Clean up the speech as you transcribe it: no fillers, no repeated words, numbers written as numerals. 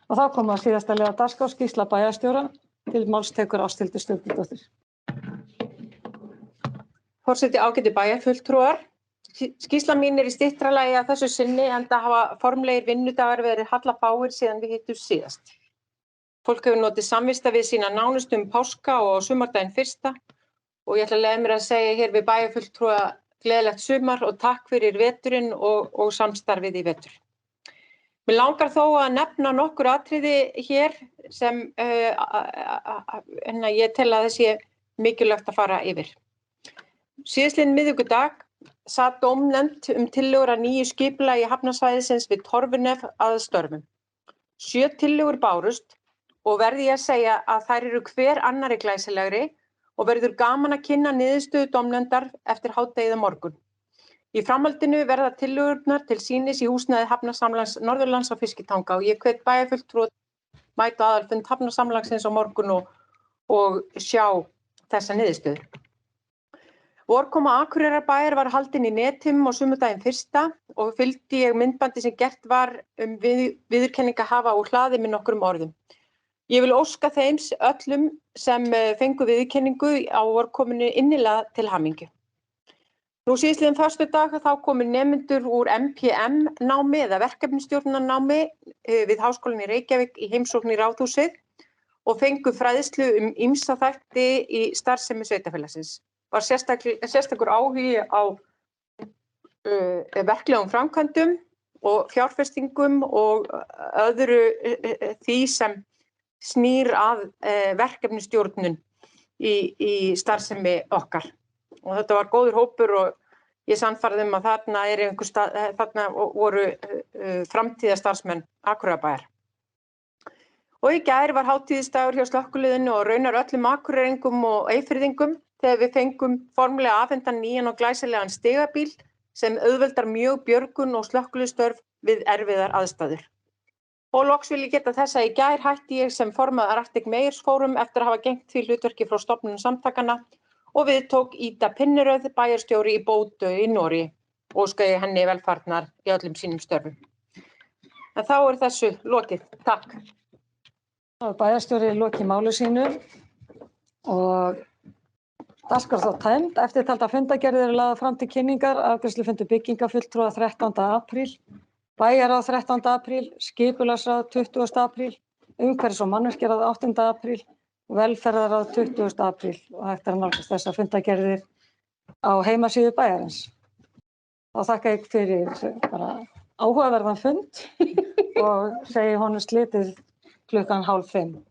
Og þá kom að síðasta liða dagskrá skýrsla bæjarstjóra. Til máls tekur Ásthildur Sturludóttir. Forseti, ágætu bæjarfulltrúar. Skýrslan mín í styttra lagi að þessu sinni enda hafa formlegir vinnudagar verið hallafáir síðan við hittumst síðast. Fólk hefur notið samvista við sína nánustu páska og sumardaginn fyrsta og ég ætla að leyfa mér að segja hér við bæjarfulltrúa gleðilegt sumar og takk fyrir veturinn og samstarfið í vetur. Mér langar þó að nefna nokkur atriði hér sem ég tel að þessi mikilvægt að fara yfir. Síðastliðinn miðvikudag sat dómnefnd tillögur að nýju skipulagi hafnarsvæðisins við Torfunef að störfum. 7 tillögur bárust og verði ég að segja að þær eru hver annarri glæsilegri og verður gaman að kynna niðurstöðu dómnefndar eftir hádegið á morgun. Í framhaldinu verða tillögurnar til sýnis í húsnæði Hafnasamlags Norðurlands á Fiskitanga og ég hvet bæjarfulltrúa mæta á aðalfund Hafnasamlagsins á morgun og sjá þessa niðurstöður. Vorkoma Akureyrarbæjar var haldin í netum á sumardaginn fyrsta og fylgdi ég myndbandi sem gert var viðurkenningahafa úr hlaði með nokkrum orðum. Ég vil óska þeim öllum sem fengu viðurkenningu á vorkominu innilega til hamingju. Nú síðastliðinn föstudag þá komu nemendur úr MPM námi eða verkefnisstjórnarnámi við Háskólann í Reykjavík í heimsókn í Ráðhúsið og fengu fræðslu ýmsa þætti í starfsemi sveitarfélagsins. Var sérstakur áhugi á verklegum framkvæmdum og fjárfestingum og öðru því sem snýr að verkefnisstjórnun í starfsemi okkar. Og þetta var góður hópur og ég sannfærð að þarna voru framtíðarstarfsmenn Akureyrarbæjar. Og í gær var hátíðisdagur hjá slökkviliðinu og raunar öllum akureyringum og Eyfirðingum þegar við fengum formlega afhentan nýjan og glæsilegan stigabíl sem auðveldar mjög björgun og slökkviliðsstörf við erfiðar aðstæður. Og loks vil ég geta þess að í gær hætti ég sem formaður Arctic Mayors Forum eftir að hafa gegnt því hlutverki frá stofnun samtakanna og við tók Ida Pinneröð bæjarstjóri í Bótö í Noregi og óska ég henni velfarnar í öllum sínum störfum. En þá þessu lokið. Takk. Bæjarstjóri lokið máli sínu og dagskrá þá tæmd. Eftirtalda fundargerðir eru lagðar fram til kynningar, afgreiðslufundur byggingafulltrúa 13. apríl, bæjarráð 13. apríl, skipulagsráð 20. apríl, umhverfis- og mannvirkjaráð 8. apríl og velferðarráð 20. apríl og hægt að nálgast þessar fundargerðir á heimasíðu bæjarins. Þá þakka ég fyrir bara áhugaverðan fund og segi honum slitið 16:30.